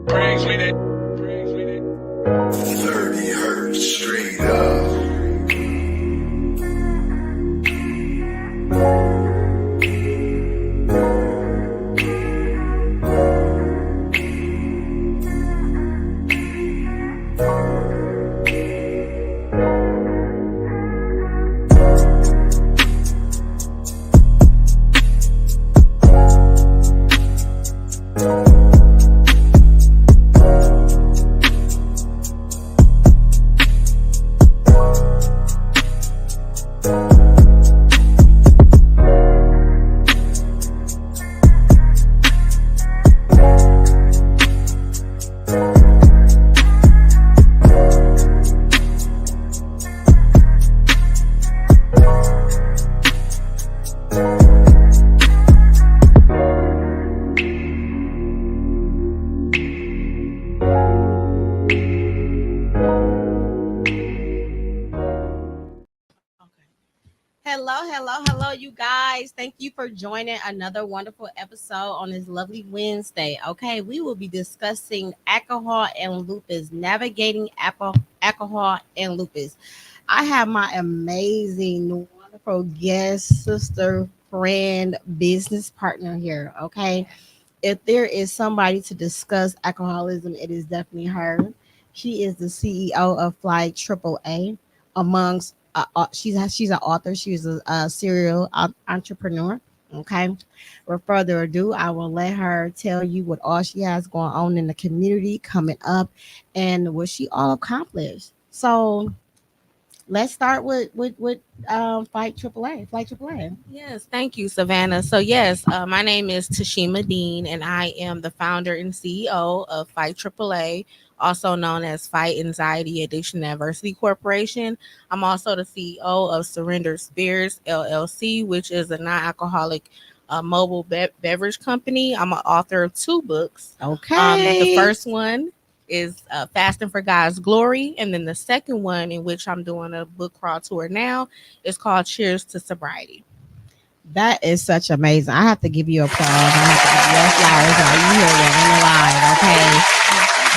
30 hertz straight up. Hello, you guys. Thank you for joining another wonderful episode on this lovely Wednesday. Okay, we will be discussing alcohol and lupus, navigating alcohol and lupus. I have my amazing, wonderful guest, sister, friend, business partner here. Okay, if there is somebody to discuss alcoholism, it is definitely her. She is the CEO of Flight AAA. Amongst she's an author. She's a serial entrepreneur. Okay. Without further ado, I will let her tell you what all she has going on in the community coming up, and what she all accomplished. So let's start with Flight AAA. Flight AAA. Yes, thank you, Savannah. So, yes, my name is Tashemia Dean, and I am the founder and CEO of Fight AAA, also known as Fight Anxiety Addiction and Adversity Corporation. I'm also the CEO of Surrender Spirits LLC, which is a non-alcoholic mobile beverage company. I'm an author of 2 books. Okay. The first one is Fasting for God's Glory, and then the second one, in which I'm doing a book crawl tour now, is called Cheers to Sobriety. That is such amazing. I have to give you applause. I have to give you flowers while you here living the life. Okay.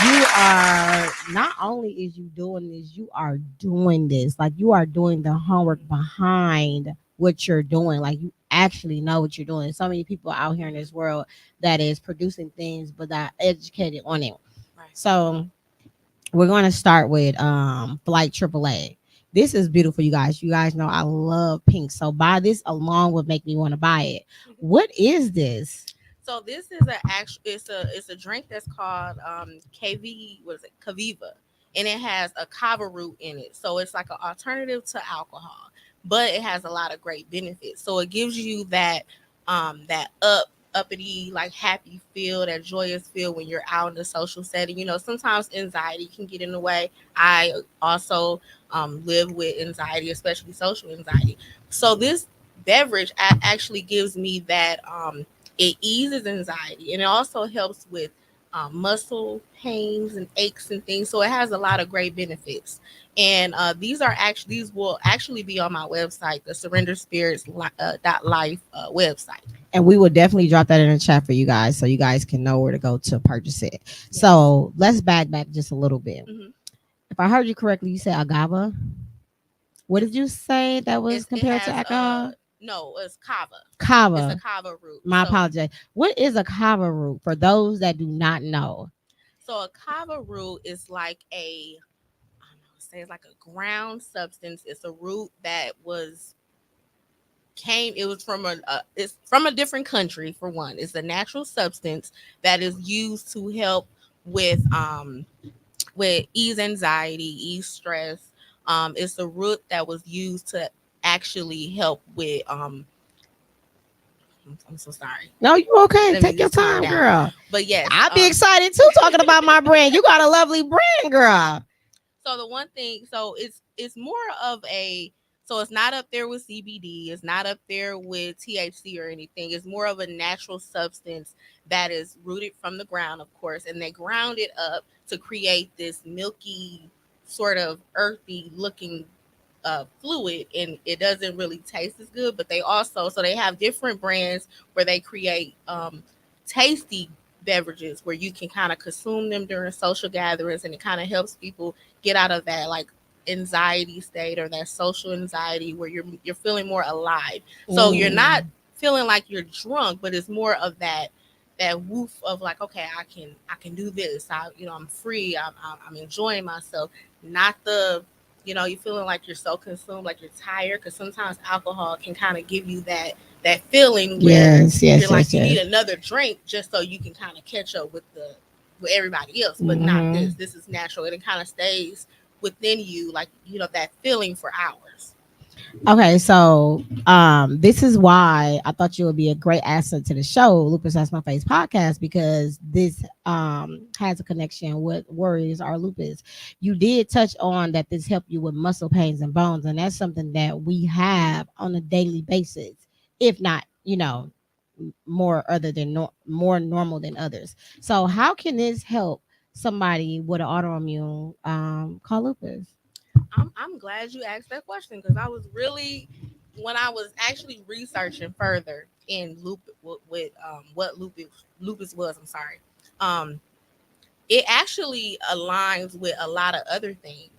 You are not only is you doing this, you are doing this. Like you are doing the homework behind what you're doing. Like you actually know what you're doing. So many people out here in this world that is producing things but not educated on it. Right. So we're going to start with Flight AAA. This is beautiful, you guys. You guys know I love pink, so buy this alone would make me want to buy it. What is this? So this is it's a drink that's called KV, what is it, Kaviva, and it has a kava root in it. So it's like an alternative to alcohol, but it has a lot of great benefits. So it gives you that uppity, like happy feel, that joyous feel when you're out in the social setting. Sometimes anxiety can get in the way. I also live with anxiety, especially social anxiety. So this beverage actually gives me that. It eases anxiety, and it also helps with muscle pains and aches and things. So it has a lot of great benefits. And these will actually be on my website, the Surrender Spirits .life website. And we will definitely drop that in the chat for you guys so you guys can know where to go to purchase it. Yes. So let's back just a little bit. Mm-hmm. If I heard you correctly, you said agave. What did you say that was compared to alcohol? No, it's kava. Kava. It's a kava root. My apologies. What is a kava root for those that do not know? So a kava root is like it's like a ground substance. It's a root that it's from a different country. For one, it's a natural substance that is used to help with ease anxiety, ease stress. It's a root that was used to actually help with I'm so sorry. No, you okay. Take your time, girl. But yes, I'll be excited too talking about my brand. You got a lovely brand, girl. So the one thing, so it's more of so it's not up there with CBD. It's not up there with THC or anything. It's more of a natural substance that is rooted from the ground, of course, and they ground it up to create this milky, sort of earthy looking fluid, and it doesn't really taste as good. But they have different brands where they create tasty beverages where you can kind of consume them during social gatherings, and it kind of helps people get out of that like anxiety state or that social anxiety where you're feeling more alive. So you're not feeling like you're drunk, but it's more of that woof of like, okay, I can do this. I'm free. I'm enjoying myself. Not the, you're feeling like you're so consumed, like you're tired. Because sometimes alcohol can kind of give you that feeling where you're like you need another drink just so you can kind of catch up with everybody else, but not this. This is natural, and it kind of stays within you, like that feeling for hours. Okay, so this is why I thought you would be a great asset to the show, Lupus Has No Face podcast, because this has a connection with worries or lupus. You did touch on that this helped you with muscle pains and bones, and that's something that we have on a daily basis, if not, more other than more normal than others. So how can this help somebody with an autoimmune called lupus? I'm glad you asked that question, because I was really, when I was actually researching further in lupus with what lupus was. I'm sorry. Um, it actually aligns with a lot of other things.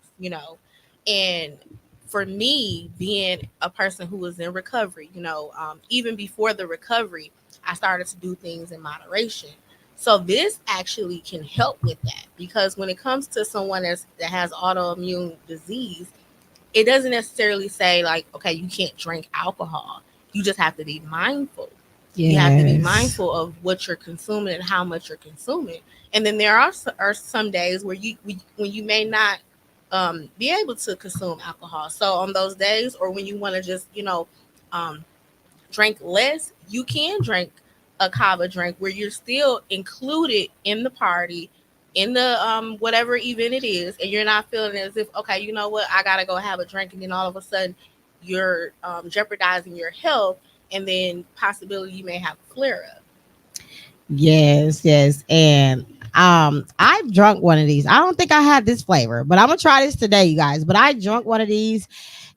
And for me, being a person who was in recovery, even before the recovery, I started to do things in moderation. So this actually can help with that, because when it comes to someone that has autoimmune disease, it doesn't necessarily say like, okay, you can't drink alcohol. You just have to be mindful. You have to be mindful of what you're consuming and how much you're consuming. And then there are some days where when you may not be able to consume alcohol. So on those days, or when you want to just um, drink less, you can drink a kava drink where you're still included in the party, in the whatever event it is, and you're not feeling as if, okay, you know what, I gotta go have a drink, and then all of a sudden you're jeopardizing your health, and then possibility you may have a flare up. Yes. And I've drunk one of these. I don't think I had this flavor, but I'm gonna try this today, you guys. But I drunk one of these,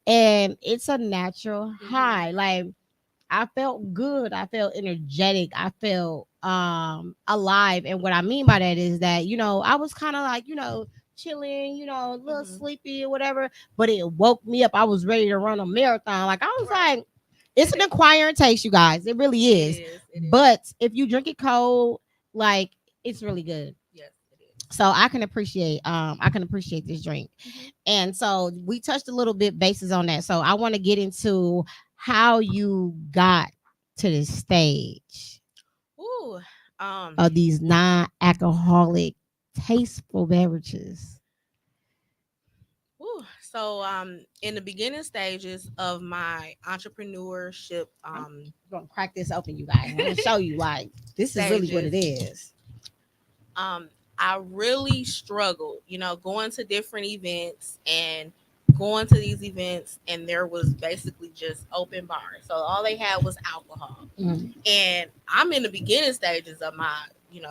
and it's a natural high. Like, I felt good. I felt energetic. I felt alive. And what I mean by that is that, I was kind of like, chilling, a little sleepy or whatever, but it woke me up. I was ready to run a marathon. Like, I was like, it's an acquiring taste, you guys. It really is. It is. But if you drink it cold, like, it's really good. Yes, it is. So I can appreciate this drink. And so we touched a little bit bases on that. So I want to get into how you got to this stage Ooh, of these non-alcoholic tasteful beverages. ooh. So in the beginning stages of my entrepreneurship I'm gonna crack this open, you guys. I'm gonna show you, like, this is really what it is. I really struggled, going to different events and going to these events, and there was basically just open bars. So all they had was alcohol. And I'm in the beginning stages of my,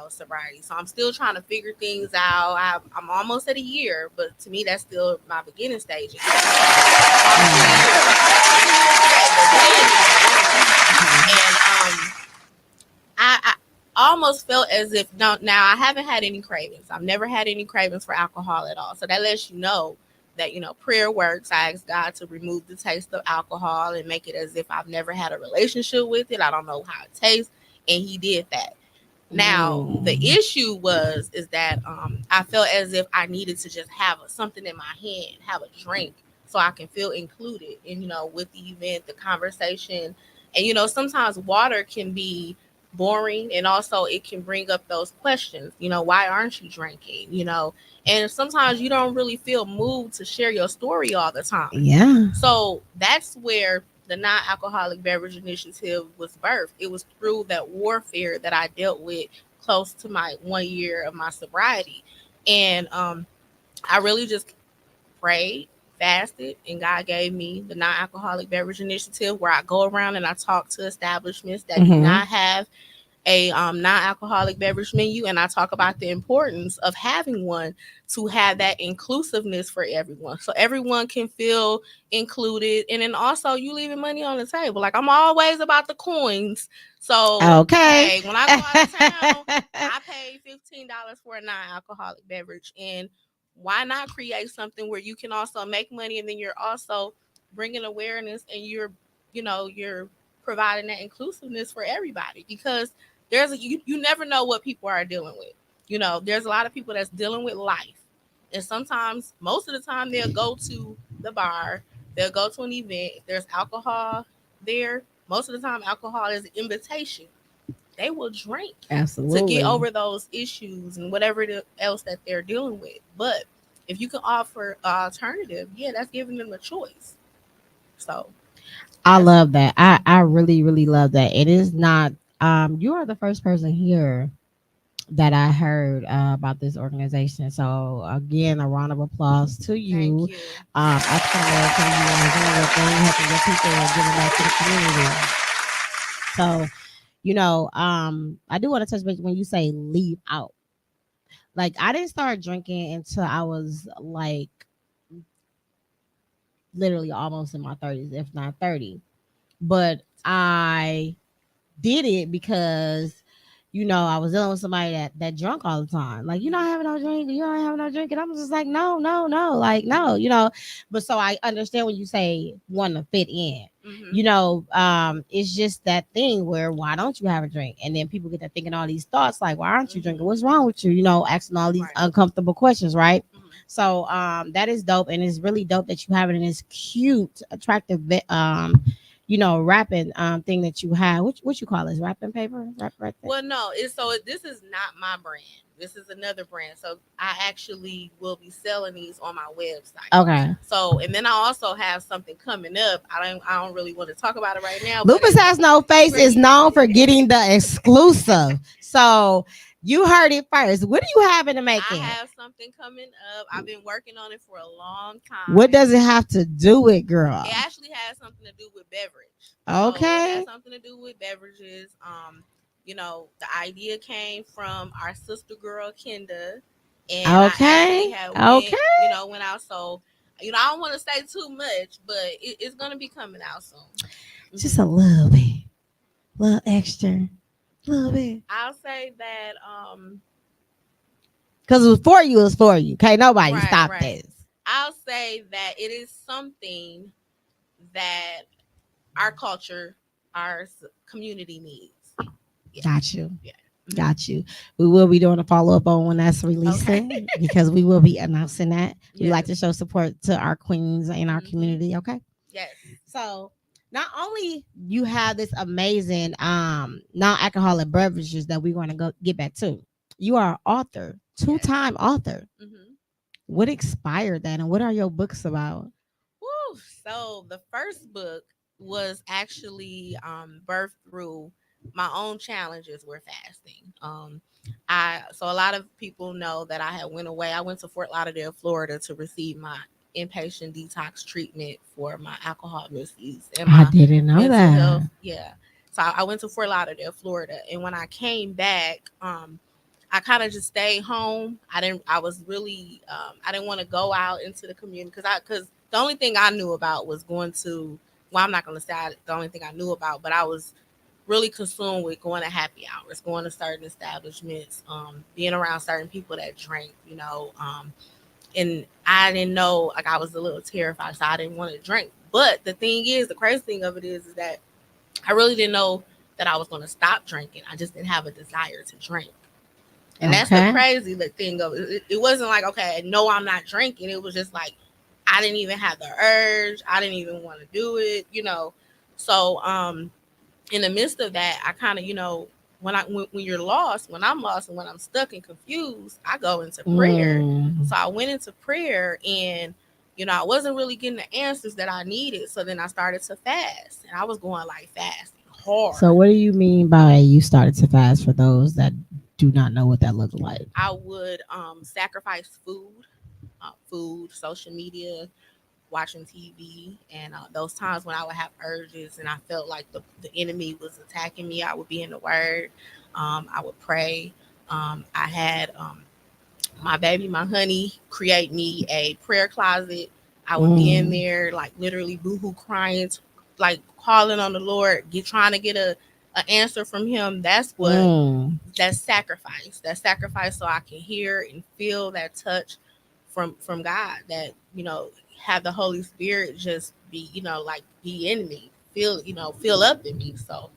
sobriety. So I'm still trying to figure things out. I'm almost at a year, but to me, that's still my beginning stages. And I almost felt as if now I haven't had any cravings. I've never had any cravings for alcohol at all. So that lets you know that prayer works. I asked God to remove the taste of alcohol and make it as if I've never had a relationship with it. I don't know how it tastes, and He did that. Now the issue is that I felt as if I needed to just have something in my hand, have a drink, so I can feel included. And with the event, the conversation, and sometimes water can be boring, and also it can bring up those questions. Why aren't you drinking? And sometimes you don't really feel moved to share your story all the time. Yeah. So that's where the non-alcoholic beverage initiative was birthed. It was through that warfare that I dealt with close to my 1 year of my sobriety. And I really just prayed, fasted, and God gave me the non-alcoholic beverage initiative, where I go around and I talk to establishments that do not have a non-alcoholic beverage menu, and I talk about the importance of having one to have that inclusiveness for everyone, so everyone can feel included. And then also you leaving money on the table. Like, I'm always about the coins. So Okay. hey, when I go out of town, I paid $15 for a non-alcoholic beverage, and why not create something where you can also make money, and then you're also bringing awareness, and you're providing that inclusiveness for everybody, because you never know what people are dealing with. There's a lot of people that's dealing with life, and sometimes, most of the time, they'll go to the bar, they'll go to an event. If there's alcohol there, most of the time alcohol is an invitation. They will drink to get Absolutely. over those issues and whatever else that they're dealing with. But if you can offer an alternative, yeah, that's giving them a choice. So I that's love that. I really, really love that. It is not you are the first person here that I heard about this organization. So again, a round of applause to Thank you. you. African American, you are doing your thing, helping your people and giving back to the community. So, I do want to touch base when you say leave out. Like, I didn't start drinking until I was like literally almost in my 30s, if not 30. But I did it because I was dealing with somebody that drunk all the time. Like, not having no drink, you don't have no drink. And I'm just like, no, no, no, like, no. But so I understand when you say want to fit in. Hmm. It's just that thing where why don't you have a drink? And then people get to thinking all these thoughts like, why aren't you drinking? What's wrong with you? Asking all these Right. uncomfortable questions, right? Hmm. So that is dope, and it's really dope that you have it in this cute, attractive wrapping thing that you have. What you call this? Wrapping paper? Wrap right there. Well, no, this is not my brand. This is another brand. So I actually will be selling these on my website. Okay. So, and then I also have something coming up. I don't really want to talk about it right now. But Lupus Has No Face is known for getting the exclusive. So you heard it first. What do you have in the I making? have something coming up. I've been working on it for a long What time. does it have to do with, girl? It actually has something to do with beverage. So it has Okay. something to do with beverages. The idea came from our sister girl Kenda, and I actually Okay. had Okay. went out. So I don't want to say too much, but it's gonna be coming out soon. Just Hmm. a little bit. Little extra. Little bit. I'll say that. Because it was for you, it was for you. Okay, nobody Right, stop right. this. I'll say that it is something that our culture, our community needs. Yes. Got you. Yeah. Mhm. Got you. We will be doing a follow up on when that's Okay. releasing because we will be announcing that. We like Yes. to show support to our queens in our Hmm. community. Okay. Yes. So not only you have this amazing non-alcoholic beverages that we're going to go get back to, you are an author, Yes. two-time author. Hmm. What inspired that, and what are your books about? Woo. So the first book was actually birthed through my own challenges with fasting. A lot of people know that I had went away. I went to Fort Lauderdale, Florida, to receive my inpatient detox treatment for my alcohol misuse and I my didn't know mental health. that. Yeah. So I went to Fort Lauderdale, Florida, and when I came back, I kind of just stayed home. I was really. I didn't want to go out into the community because the only thing I knew about was going to. Well, I'm not going to say the only thing I knew about, but I was really consumed with going to happy hours, going to certain establishments, being around certain people that drank. And I didn't know, like, I was a little terrified, so I didn't want to drink. But the thing is, the crazy thing of it is that I really didn't know that I was going to stop drinking. I just didn't have a desire to drink. And that's the Okay. crazy thing of it. It wasn't like, okay, no, I'm not drinking. It was just like, I didn't even have the urge. I didn't even want to do it. So, in the midst of that, I kind of, when you're lost, when I'm lost and when I'm stuck and confused, I go into prayer. Mm. So I went into prayer, and I wasn't really getting the answers that I needed. So then I started to fast, and I was going like fasting So, hard. what do you mean by you started to fast for those that do not know what that looks like? I would sacrifice food, social media, watching TV, and those times when I would have urges and I felt like the enemy was attacking me, I would be in the Word. I would pray. I had my baby, my honey, create me a prayer closet. I would be in there, like literally boohoo crying, like calling on the Lord, trying to get a answer from Him. That's what that's sacrifice. That sacrifice, so I can hear and feel that touch from God. That have the Holy Spirit just be like be in me, feel up in me. So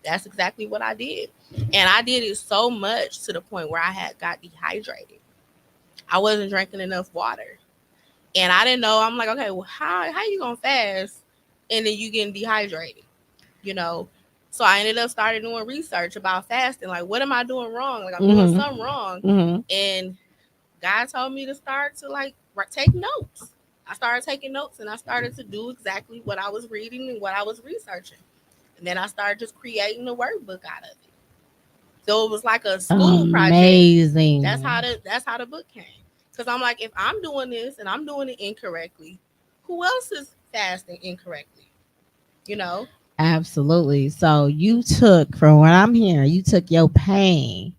that's exactly what I did, and I did it so much to the point where I had got dehydrated. I wasn't drinking enough water. And I didn't know. I'm like, okay, well, how you gonna fast and then you getting dehydrated? You know? So I ended up starting doing research about fasting. Like, what am I doing wrong? Like, I'm doing something wrong. And God told me to start to take notes. I started taking notes and I started to do exactly what I was reading and what I was researching. And then I started just creating a workbook out of it. So it was like a school Amazing. project. That's how the book came. Because I'm like, if I'm doing this and I'm doing it incorrectly, who else is fasting incorrectly? Absolutely. So you took, from what I'm hearing, you took your pain,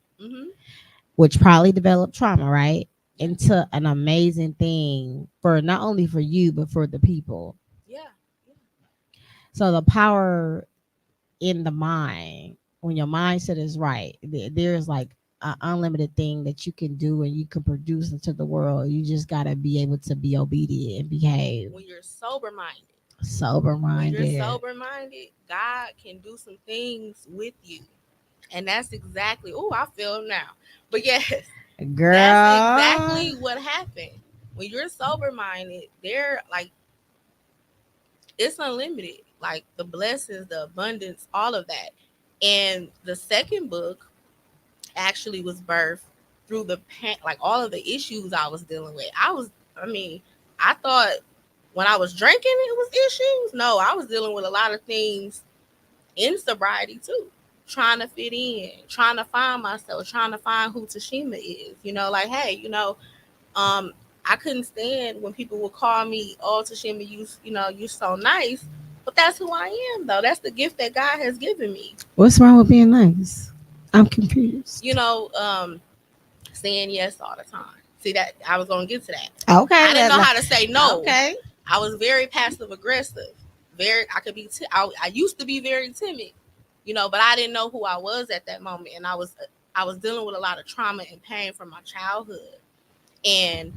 which probably developed trauma, right? Into an amazing thing for not only for you, but for the people. Yeah. So the power in the mind, when your mindset is right, there's like an unlimited thing that you can do and you can produce into the world. You just got to be able to be obedient and behave. When you're sober minded. When you're sober minded, God can do some things with you. And that's exactly, I feel him now. But yes, girl, that's exactly what happened. When you're sober minded, they're like, it's unlimited. Like the blessings, the abundance, all of that. And the second book actually was birthed through the pain, like all of the issues I was dealing with. I thought when I was drinking it was issues. No, I was dealing with a lot of things in sobriety too. Trying to fit in, trying to find myself, trying to find who Tashemia is. Like, hey, I couldn't stand when people would call me, "Oh, Tashemia, you're so nice." But that's who I am, though. That's the gift that God has given me. What's wrong with being nice? I'm confused. Saying yes all the time. See, that I was gonna get to that. Okay, I didn't know how to say no. Okay, I was very passive aggressive. I could be. I used to be very timid, but I didn't know who I was at that moment, and I was dealing with a lot of trauma and pain from my childhood, and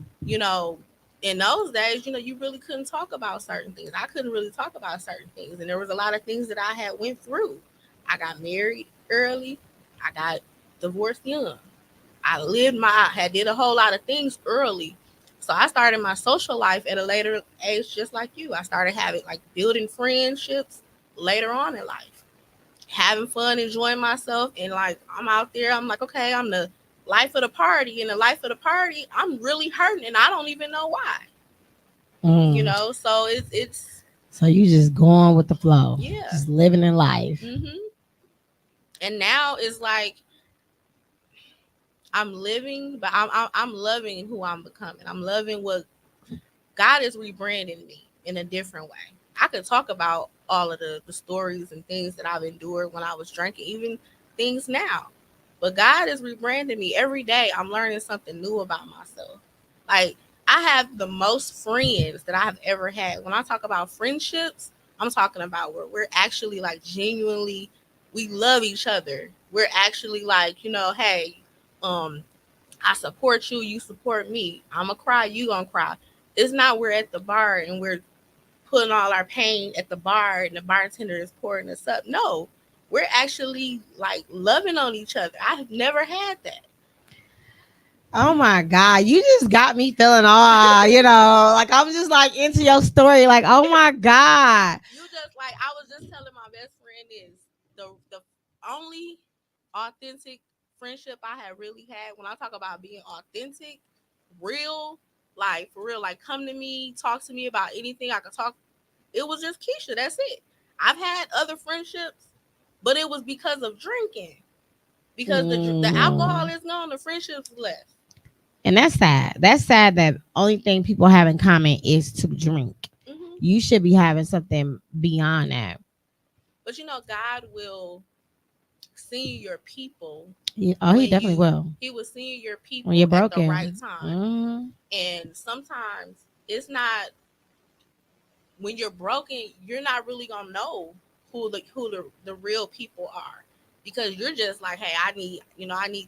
in those days, you really couldn't talk about certain things. I couldn't really talk about certain things, and there was a lot of things that I had went through. I got married early. I got divorced young. I had did a whole lot of things early. So I started my social life at a later age, just like you. I started having building friendships later on in life, having fun, enjoying myself. And I'm out there, I'm like, okay, I'm the life of the party. And the life of the party, I'm really hurting and I don't even know why. So it's so you just going with the flow. Yeah. Just living in life. And now it's like, I'm living, but I'm loving who I'm becoming. I'm loving what God is rebranding me in a different way. I could talk about all of the stories and things that I've endured when I was drinking, even things now. But God is rebranding me every day. I'm learning something new about myself. Like, I have the most friends that I have ever had. When I talk about friendships, I'm talking about where we're actually genuinely, we love each other. We're actually hey, I support you, you support me. I'ma cry, you gonna cry. It's not we're at the bar and we're putting all our pain at the bar and the bartender is pouring us up. No, we're actually loving on each other. I've never had that. Oh my God, you just got me feeling all, I'm just into your story. Oh my God. You just I was just telling my best friend this. The only authentic friendship I had really had, when I talk about being authentic, real, for real, come to me, talk to me about anything I could talk. It was just Keisha. That's it. I've had other friendships, but it was because of drinking. Because the alcohol is gone, the friendships left. And that's sad. That's sad that only thing people have in common is to drink. You should be having something beyond that. But God will seeing your people. Yeah. Oh, he when definitely you will. he was seeing your When you're people at the right broken. time. Mm-hmm. And sometimes it's not, when you're broken, you're not really gonna know who the real people are, because you're just like, hey, I need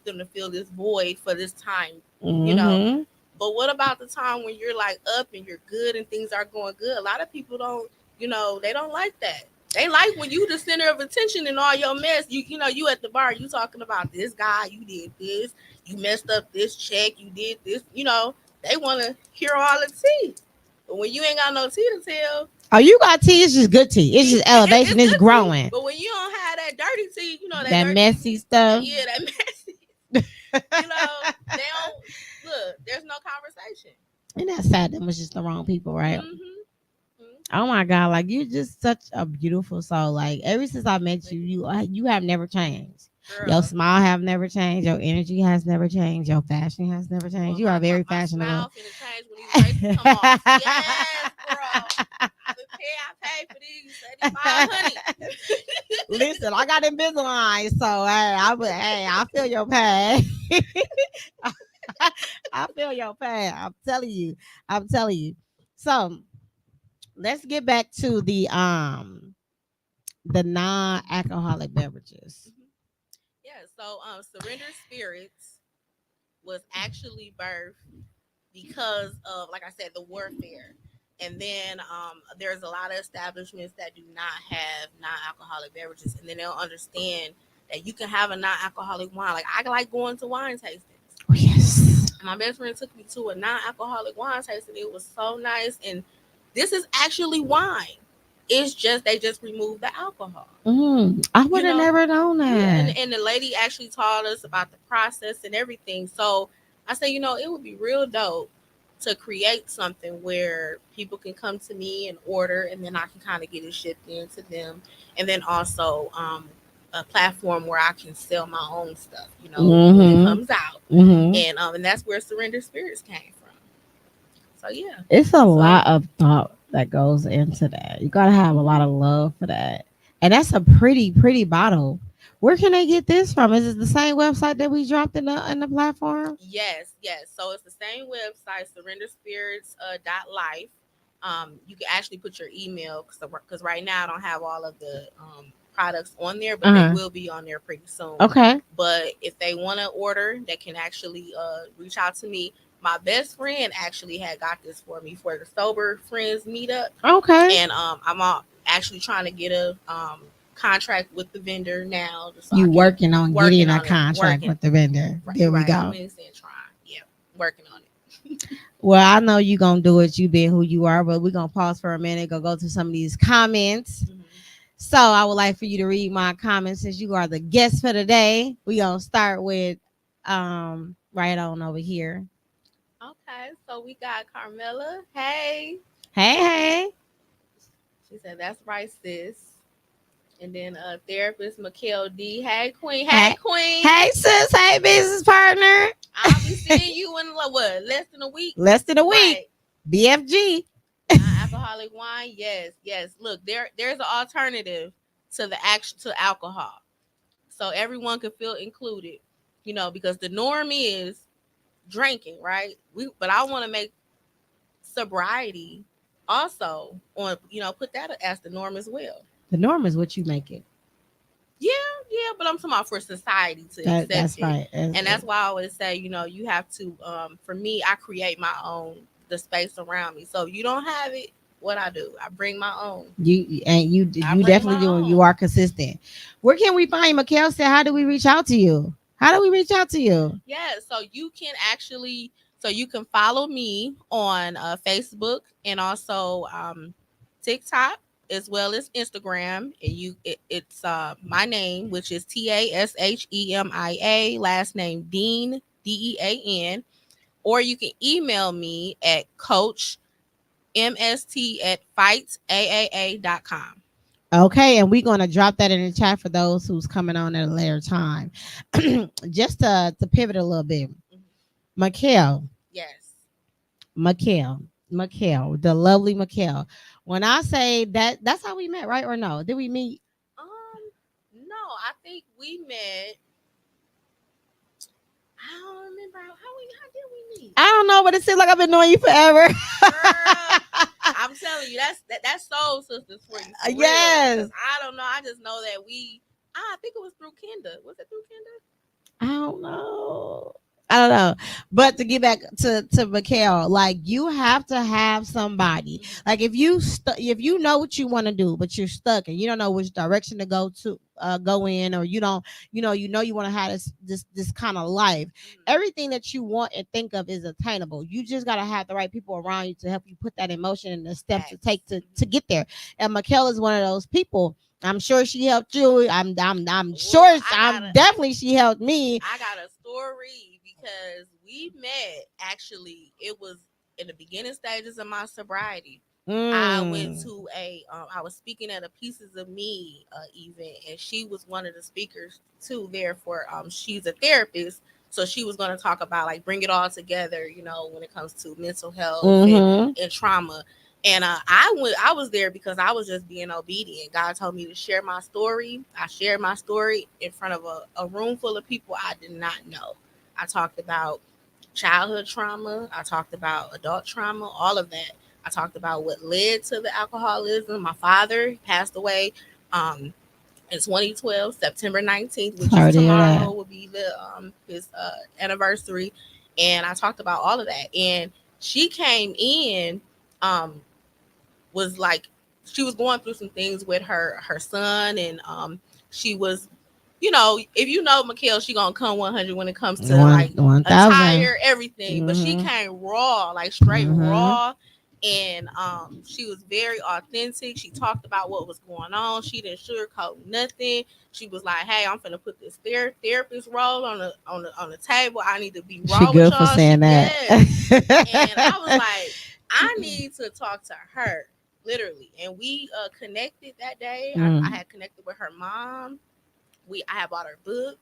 them to fill this void for this time, you know. Mm-hmm. But what about the time when you're like up and you're good and things are going good? A lot of people don't, they don't like that. They like when you the center of attention in all your mess. You at the bar, you talking about this guy, you did this, you messed up this check, you did this. They want to hear all the tea. But when you ain't got no tea to tell, Oh, you got tea. It's just good tea. It's just elevation. it's It's good tea. growing. But when you don't have that dirty tea, that That dirty, messy stuff. yeah, that messy. They don't look. There's no conversation. And that's sad. That was just the wrong people, right? Mm-hmm. Oh my God! Like you're just such a beautiful soul. Like ever since I met you, you have never changed. Your Girl, smile have never changed. Your energy has never changed. Your fashion has never changed. well, You are very my fashionable. smile finna change when these braces come off. Yes, girl. I paid for these 7,500. Listen, I got Invisalign, so I feel your pain. I feel your pain. I'm telling you. I'm telling you. So let's get back to the non-alcoholic beverages. Yeah. So, Surrender Spirits was actually birthed because of, like I said, the warfare. And then there's a lot of establishments that do not have non-alcoholic beverages, and then they'll understand that you can have a non-alcoholic wine. Like, I like going to wine tastings. Oh, yes. My best friend took me to a non-alcoholic wine tasting. It was so nice, and this is actually wine. It's just they just removed the alcohol. I would have never known that. Yeah, and the lady actually taught us about the process and everything. So I said, it would be real dope to create something where people can come to me and order, and then I can kind of get it shipped in to them, and then also a platform where I can sell my own stuff, when it comes out, and that's where Surrender Spirits came from. So yeah, it's a lot of thought that goes into that. You gotta have a lot of love for that, and that's a pretty bottle. Where can they get this from? Is it the same website that we dropped in the platform? Yes. So it's the same website, surrenderspirits.life. You can actually put your email, because right now I don't have all of the products on there, but they will be on there pretty soon. Okay. But if they want to order, they can actually reach out to me. My best friend actually had got this for me for the Sober Friends meetup. Okay. And I'm actually trying to get a contract with the vendor now. So you working on getting a contract with the vendor. Right, there we go. I'm in trying. Yeah, working on it. Well, I know you're going to do it, you being who you are, but we're going to pause for a minute, go to some of these comments. So I would like for you to read my comments since you are the guest for today. We're going to start with right on over here. Okay, so we got Carmela. Hey. She said, that's right, sis. And then therapist Mikhail D. Hey, Queen. Hey, Queen. Hey, sis. Hey, business partner. I'll be seeing you in less than a week. Right. BFG. Non-alcoholic wine. Yes. Look, there's an alternative to alcohol, so everyone can feel included. Because the norm is drinking, right? But I want to make sobriety also on. Put that as the norm as well. The norm is what you make it. Yeah, but I'm talking about for society to accept that's it. Right. And that's why I always say, you have to, for me, I create my own, the space around me. So you don't have it, what I do, I bring my own. You definitely do, and you are consistent. Where can we find you? Mikhail said, how do we reach out to you? Yeah, so you can actually, you can follow me on Facebook and also TikTok, as well as Instagram. And it's my name, which is Tashemia, last name Dean, Dean. Or you can email me at coachmst@fightsaaa.com. Okay, and we're gonna drop that in the chat for those who's coming on at a later time. Just to pivot a little bit. Mikhail. Yes. Mikhail, the lovely Mikhail. When I say that, that's how we met, right? Or no? Did we meet? No, I think we met. I don't remember how did we meet? I don't know, but it seems like I've been knowing you forever. Girl, I'm telling you, that's soul sisters for you. For real. Yes. 'Cause I don't know. I just know that I think it was through Kenda. Was it through Kenda? I don't know. I don't know. But to get back to Mikhail, like you have to have somebody. Like if you know what you want to do, but you're stuck and you don't know which direction to go in, or you want to have this kind of life. Everything that you want and think of is attainable. You just gotta have the right people around you to help you put that in motion and the steps to take to get there. And Mikhail is one of those people. I'm sure she helped you. I'm sure. I'm definitely she helped me. I got a story because we met. Actually, it was in the beginning stages of my sobriety. I went to I was speaking at a Pieces of Me event, and she was one of the speakers too. Therefore, she's a therapist, so she was going to talk about like bring it all together. When it comes to mental health and trauma. And I was there because I was just being obedient. God told me to share my story. I shared my story in front of a room full of people I did not know. I talked about childhood trauma. I talked about adult trauma, all of that. I talked about what led to the alcoholism. My father passed away in 2012, September 19th, which is tomorrow will be his anniversary. And I talked about all of that. And she came in, was like, she was going through some things with her son, and she was, if you know Mikhail, she gonna come 100 when it comes to like 1,000. attire, everything. But she came raw, like straight raw, and she was very authentic. She talked about what was going on. She didn't sugarcoat nothing. She was like, "Hey, I'm finna put this therapist role on the table. I need to be raw she with good y'all." For saying that. Yes. And I was like, I need to talk to her, literally. And we connected that day. I had connected with her mom. I had bought her book,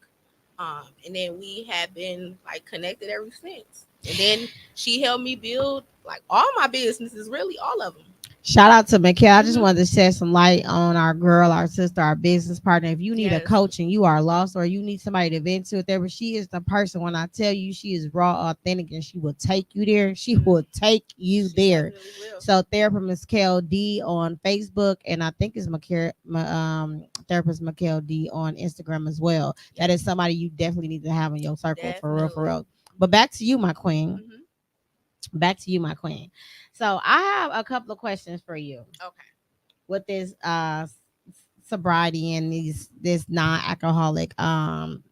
and then we have been like connected ever since. And then she helped me build like all my businesses, really all of them. Shout out to Mikhail. I just wanted to shed some light on our girl, our sister, our business partner. If you need a coach and you are lost, or you need somebody to vent to, there, she is the person. When I tell you, she is raw, authentic, and she will take you there. She will take you there. So, therapist Mikhail D on Facebook, and I think it's therapist Mikhail D on Instagram as well. That is somebody you definitely need to have in your circle, for real, for real. But back to you, my queen. Back to you, my queen. So I have a couple of questions for you. Okay. With this sobriety and this non-alcoholic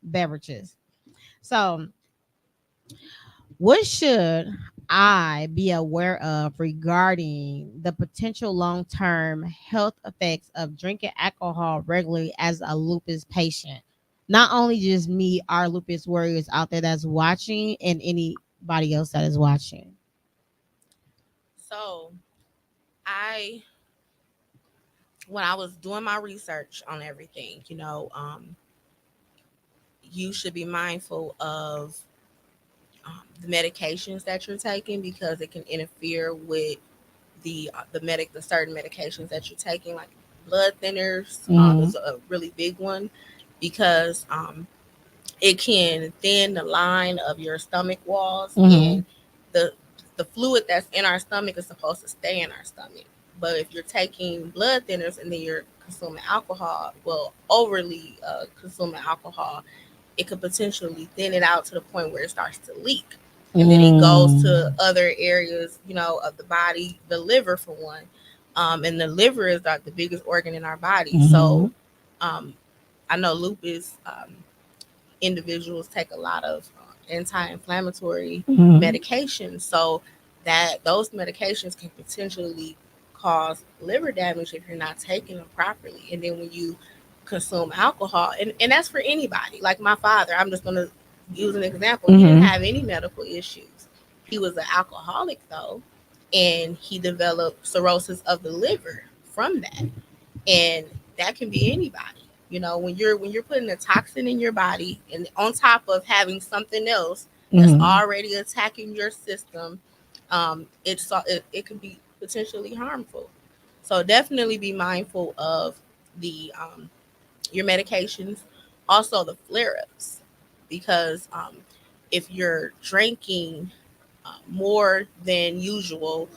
beverages. So what should I be aware of regarding the potential long-term health effects of drinking alcohol regularly as a lupus patient? Not only just me, our lupus warriors out there that's watching, and anybody else that is watching. So when I was doing my research on everything, you should be mindful of the medications that you're taking, because it can interfere with the certain medications that you're taking, like blood thinners. Is a really big one, because it can thin the line of your stomach walls, and the fluid that's in our stomach is supposed to stay in our stomach. But if you're taking blood thinners and then you're consuming alcohol, overly consuming alcohol, it could potentially thin it out to the point where it starts to leak. And then it goes to other areas, of the body, the liver for one. And the liver is like the biggest organ in our body. So I know lupus individuals take a lot of anti-inflammatory medications. So that those medications can potentially cause liver damage if you're not taking them properly. And then when you consume alcohol, and that's for anybody. Like my father, I'm just going to use an example. He didn't have any medical issues. He was an alcoholic though, and he developed cirrhosis of the liver from that. And that can be anybody. When you're putting a toxin in your body, and on top of having something else that's already attacking your system, it can be potentially harmful. So definitely be mindful of the your medications, also the flare-ups, because if you're drinking more than usual,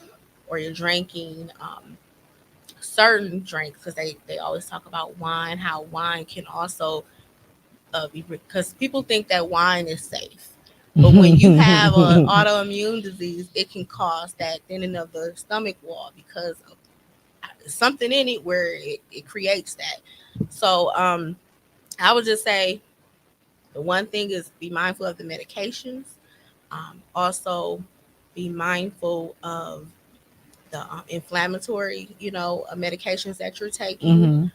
or you're drinking certain drinks, because they always talk about wine, how wine can also because people think that wine is safe. But when you have an autoimmune disease, it can cause that thinning of the stomach wall because of something in it where it creates that. So I would just say the one thing is be mindful of the medications. Also, be mindful of the inflammatory, medications that you're taking. Mm-hmm.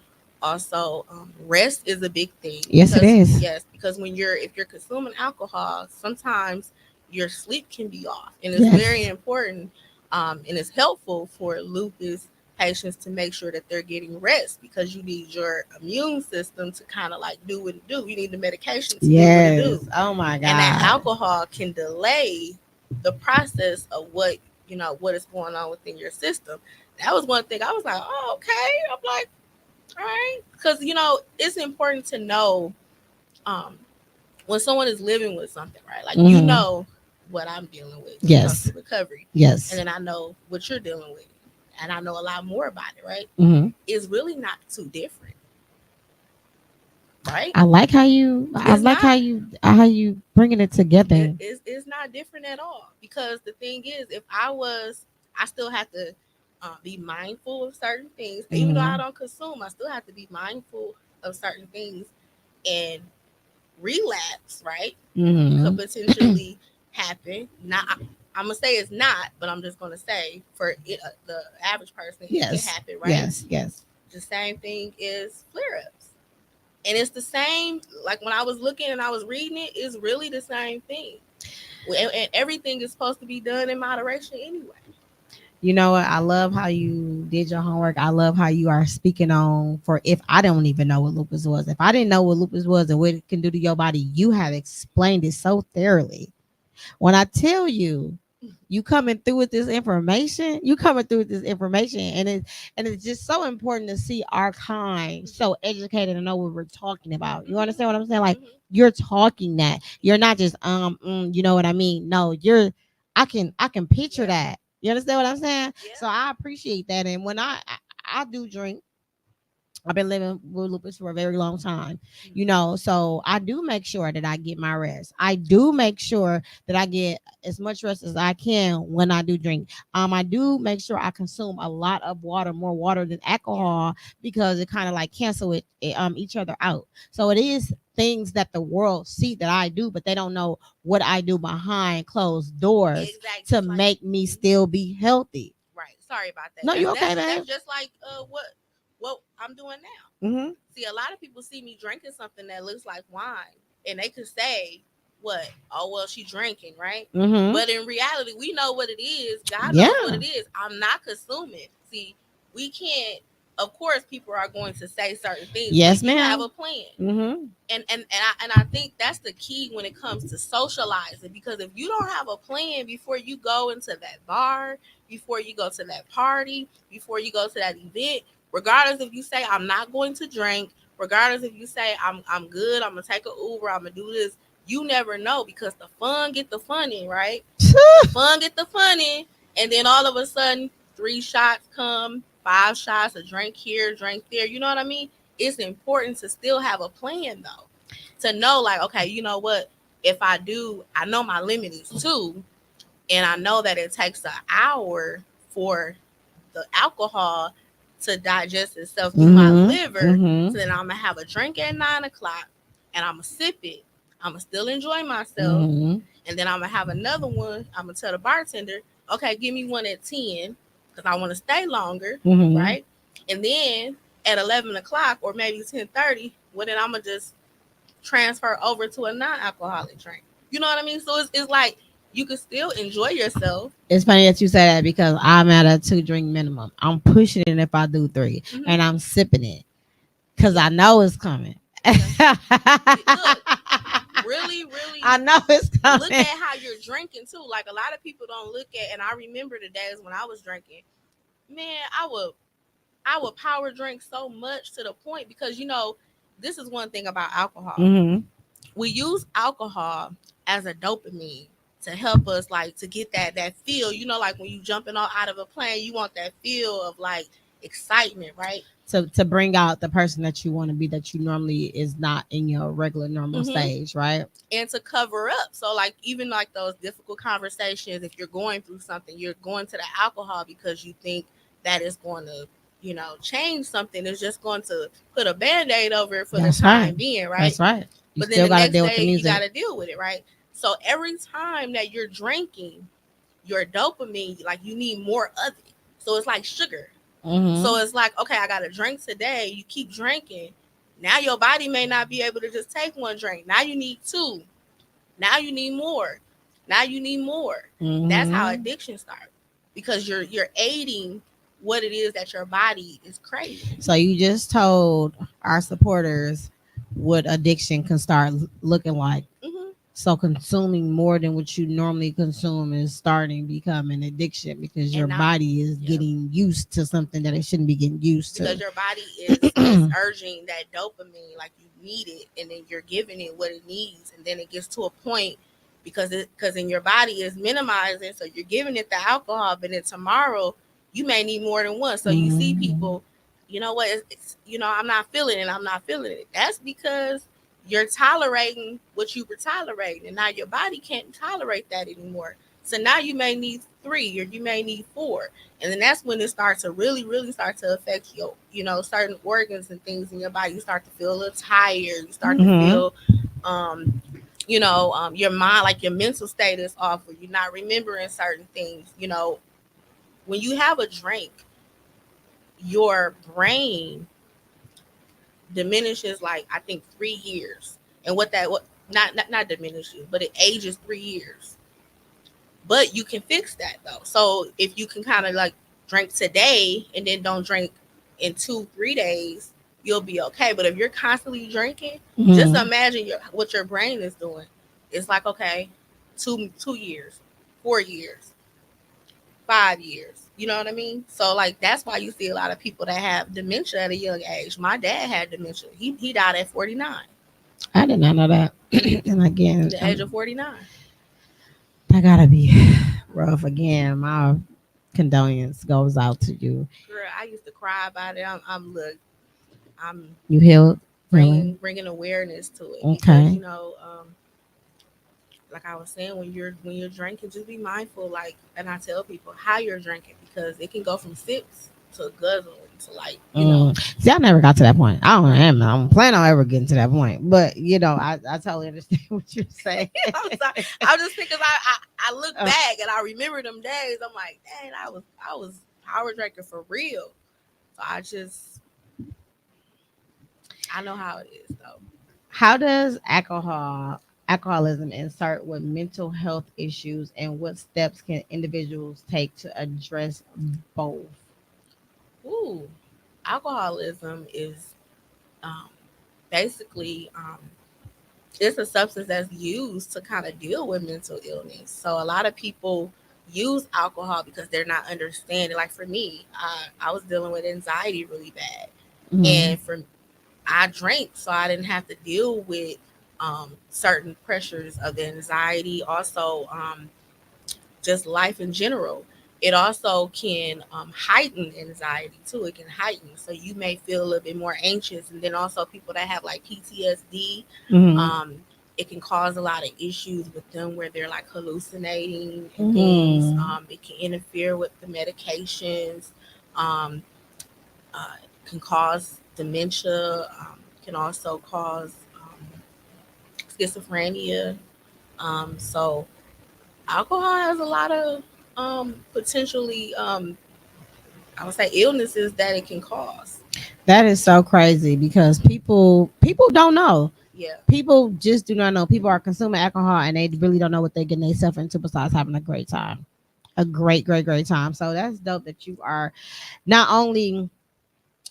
Also, rest is a big thing. Yes, it is. Yes, because if you're consuming alcohol, sometimes your sleep can be off, and it's very Yes. important. And it's helpful for lupus patients to make sure that they're getting rest, because you need your immune system to kind of like do what it do. You need the medication to do what it Yes. do. Oh my God. And that alcohol can delay the process of what is going on within your system. That was one thing I was like, oh, okay. I'm like, all right, because it's important to know um, when someone is living with something, right? Like you Mhm. know what I'm dealing with when it comes Yes. to recovery, Yes. and then I know what you're dealing with, and I know a lot more about it, right? Mm-hmm. It's really not too different, right? I like how you. I It's like not. how you bringing it together. It's not different at all, because the thing is, if I still have to be mindful of certain things, even though I Mhm. don't consume. I still have to be mindful of certain things, and relapse, right, could Mhm. potentially happen. Not, I'm gonna say it's not, but I'm just gonna say for the average person, it could Yes. happen, right? Yes. Yes. The same thing is flare ups, and it's the same. Like when I was looking and I was reading it, it's really the same thing. And everything is supposed to be done in moderation anyway. You know what? I love how you did your homework. I love how you are speaking on for if I don't even know what lupus was. If I didn't know what lupus was and what it can do to your body, you have explained it so thoroughly. When I tell you, you coming through with this information, and it's just so important to see our kind so educated and know what we're talking about. You understand what I'm saying? Like you're talking that. You're not just you know what I mean? No, you're I can picture Yeah. that. You understand what I'm saying? Yeah. So I appreciate that. And when I do drink, I've been living with lupus for a very long time, so I do make sure that I get my rest. I do make sure that I get as much rest as I can when I do drink. I do make sure I consume a lot of water, more water than alcohol, because it kind of like cancel each other out. So it is things that the world see that I do, but they don't know what I do behind closed doors Exactly. to It's like, make me still be healthy. right. Sorry about that. No, you okay, babe? That's just like what I'm doing now. Mm-hmm. See, a lot of people see me drinking something that looks like wine, and they could say, "What? Oh, well, she drinking, right?" Mm-hmm. But in reality, we know what it is. God Yeah. knows what it is. I'm not consuming. See, we can't. Of course, people are going to say certain things, Yes, but you have ma'am. a plan. Mm-hmm. And I think that's the key when it comes to socializing, because if you don't have a plan before you go into that bar, before you go to that party, before you go to that event, regardless if you say I'm not going to drink, regardless if you say I'm good, I'm gonna take an Uber, I'm gonna do this, you never know, because the fun get the fun in, right? The fun get the fun in, and then all of a sudden 3 shots come, 5 shots, a drink here, drink there. You know what I mean? It's important to still have a plan though, to know like, okay, you know what? If I do, I know my limit is 2, and I know that it takes an hour for the alcohol to digest itself through my liver. Mm-hmm. So then I'm gonna have a drink at 9 o'clock, and I'm gonna sip it. I'm gonna still enjoy myself, Mm-hmm. and then I'm gonna have another one. I'm gonna tell the bartender, okay, give me one at 10, because I want to stay longer, Mm-hmm. right? And then at 11 o'clock or maybe 10:30, well then I'm gonna just transfer over to a non-alcoholic drink. You know what I mean? So it's like you can still enjoy yourself. It's funny that you say that because I'm at a 2 drink minimum. I'm pushing it if I do 3, and I'm sipping it because I know it's coming. Look, really I know it's coming. look at how you're drinking too. Like a lot of people don't look at, and I remember the days when I was drinking. Man, I would power drink so much to the point, because this is one thing about alcohol. Mm-hmm. We use alcohol as a dopamine to help us like to get that feel. You know, like when you jumping all out of a plane, you want that feel of like excitement, right? To bring out the person that you want to be that you normally is not in your regular normal Mm-hmm. stage, right? And to cover up. So like even like those difficult conversations, if you're going through something, you're going to the alcohol because you think that is going to, you know, change something. It's just going to put a band-aid over it for the That's right. time being, right? That's right. You But then still the got to next deal with the day you got music. to deal with it, right? So every time that you're drinking, your dopamine, like you need more of it. So it's like sugar. Mm-hmm. So it's like, okay, I got to drink today. You keep drinking. Now your body may not be able to just take one drink. Now you need two. Now you need more. Now you need more. That's how Mm-hmm. addiction starts because you're aiding what it is that your body is craving. So you just told our supporters what addiction can start looking like. Hmm. So consuming more than what you normally consume is starting to become an addiction because your And now, body is yeah, getting used to something that it shouldn't be getting used because to. your body is urging that dopamine, like you need it, and then you're giving it what it needs, and then it gets to a point because in your body is minimizing, so you're giving it the alcohol, but then tomorrow you may need more than one. So you see Mhm. people, you know what, it's you know, I'm not feeling it, I'm not feeling it. That's because you're tolerating what you were tolerating, and now your body can't tolerate that anymore. So now you may need three or you may need four, and then that's when it starts to really start to affect your, you know, certain organs and things in your body. You start to feel a little tired, you start to Mhm. feel um your mind, like your mental state is off, or you're not remembering certain things. You know, when you have a drink, your brain diminishes like I think 3 years. And what not diminishes, but it ages 3 years. But you can fix that though. So if you can kind of like drink today and then don't drink in 2 3 days, you'll be okay. But if you're constantly drinking, just Mhm. imagine what your brain is doing. It's like, okay, 2 years, 4 years, 5 years. You know what I mean? So like that's why you see a lot of people that have dementia at a young age. My dad had dementia. He died at 49, I did not know that. And again, the age of 49. that gotta be rough. Again, my condolence goes out to you. Girl, I used to cry about it. I'm look, I'm You healed, healing. bringing awareness to it because Okay. like I was saying, when you're drinking, just be mindful. Like, and I tell people how you're drinking because it can go from sips to guzzling to like See, I never got to that point. I don't am. I'm planning on ever getting to that point. But I totally understand what you're saying. I'm sorry. I just think because I look Uh, back and I remember them days. I'm like, dang, I was power drinking for real. So I know how it is though. how does alcoholism insert with mental health issues, and what steps can individuals take to address both? Ooh, alcoholism is um, basically it's a substance that's used to kind of deal with mental illness. So a lot of people use alcohol because they're not understanding. Like for me, I was dealing with anxiety really bad, Mm-hmm. and for I drank so I didn't have to deal with certain pressures of the anxiety. Also, just life in general. It also can heighten anxiety too. It can heighten, so you may feel a little bit more anxious. And then also people that have like PTSD, Mm-hmm. um, it can cause a lot of issues with them where they're like hallucinating and things. Mm-hmm. It can interfere with the medications. Um, can cause dementia. Can also cause schizophrenia. So alcohol has a lot of potentially I would say illnesses that it can cause. That is so crazy because people don't know. Yeah. People just do not know. People are consuming alcohol and they really don't know what they're getting themselves into besides having a great time. A great time. So that's dope that you are not only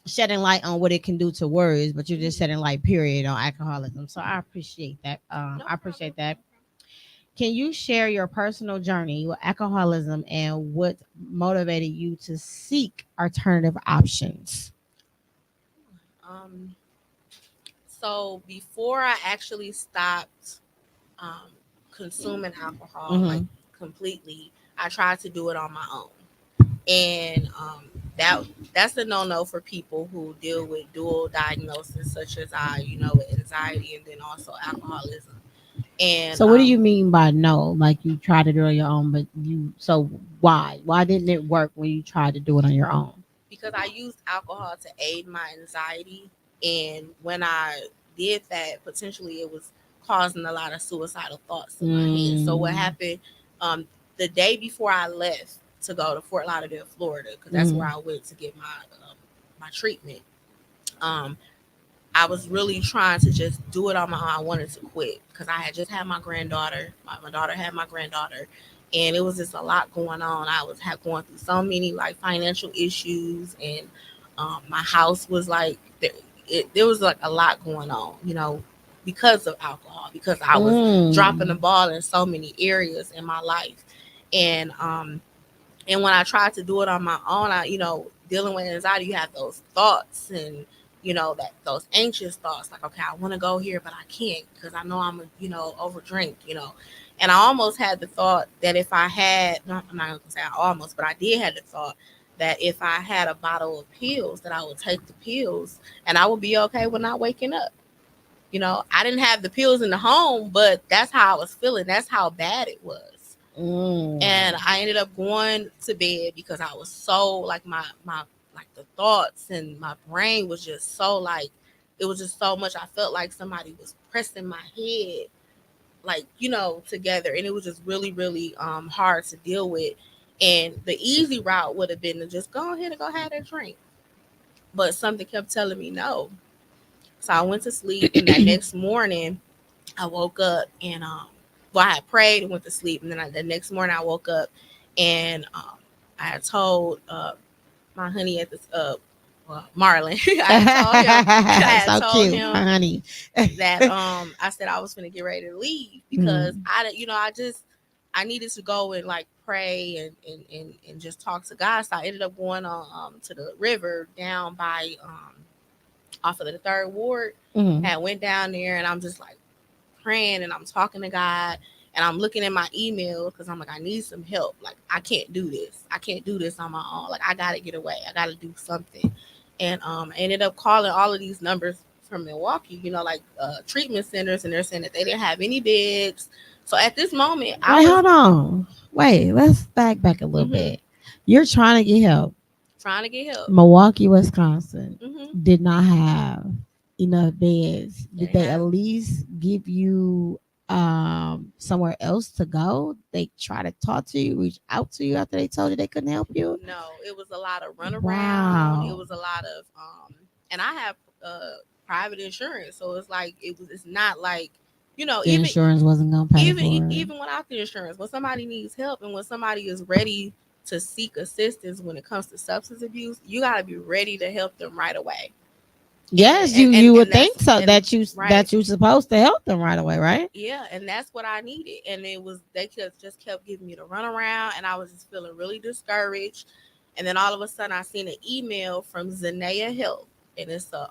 shedding light on what it can do to words, but you're just Mhm. shedding light period on alcoholism. So I appreciate that. No I problem. appreciate that. Can you share your personal journey with alcoholism and what motivated you to seek alternative options? Um So before I actually stopped um, consuming alcohol like Mhm. completely, I tried to do it on my own, and that that's a no for people who deal with dual diagnosis such as I, with anxiety and then also alcoholism. And So what do you mean by no? Like you tried to do it on your own, but so why? Why didn't it work when you tried to do it on your own? because I used alcohol to aid my anxiety, and when I did that, potentially it was causing a lot of suicidal thoughts in my head. So what Mm. happened? The day before I left to go to Fort Lauderdale, Florida, because that's where I went to get my treatment. Um, I was really trying to just do it on my own. I wanted to quit because I had just had my granddaughter. My daughter had my granddaughter, and it was just a lot going on. I was going through so many like financial issues, and my house was like there was like a lot going on, because of alcohol. Because I was dropping the Mm. ball in so many areas in my life, and when I tried to do it on my own, dealing with anxiety, you have those thoughts and that those anxious thoughts, like, okay, I want to go here, but I can't because I know I'm a, over drink, and I almost had the thought that if I had, no, I'm not gonna say I almost, but I did have the thought that if I had a bottle of pills, that I would take the pills and I would be okay with not waking up. I didn't have the pills in the home, but that's how I was feeling. That's how bad it was. Mm. And I ended up going to bed because I was so like my like the thoughts and my brain was just so like it was just so much. I felt like somebody was pressing my head like together, and it was just really really hard to deal with. And the easy route would have been to just go ahead and go have that drink, but something kept telling me no. So I went to sleep, and that next morning I woke up and well, I had prayed and went to sleep, and then the next morning I woke up and I had told my honey at this Marlon, I had So told cute, him honey. that I said I was going to get ready to leave because Mm. I needed to go and like pray and just talk to God. So I ended up going on to the river down by off of the third ward. Mm. And went down there, and I'm just like praying, and I'm talking to God, and I'm looking at my email because I'm like, I need some help. Like, I can't do this. I can't do this on my own. Like, I gotta get away. I gotta do something. And I ended up calling all of these numbers from Milwaukee, like treatment centers, and they're saying that they didn't have any beds. So at this moment, I Wait, was hold on. Wait, let's back a little mhm, bit. You're trying to get help. trying to get help. Milwaukee, Wisconsin Hmm. did not have enough beds. They Did didn't they at have least give you somewhere else to go? They try to talk to you, reach out to you after they told you they couldn't help you? no. It was a lot of runaround. It Wow. was a lot of and I have private insurance, so it's like it's not like The insurance wasn't gonna pay for it. even without the insurance, when somebody needs help and when somebody is ready to seek assistance when it comes to substance abuse, you got to be ready to help them right away. And Yes, you would and that's think so, and that right. you're supposed to help them right away, right? Yeah, and that's what I needed. And it was they just kept giving me the runaround, and I was just feeling really discouraged. And then all of a sudden, I seen an email from Zanea Health, and it's a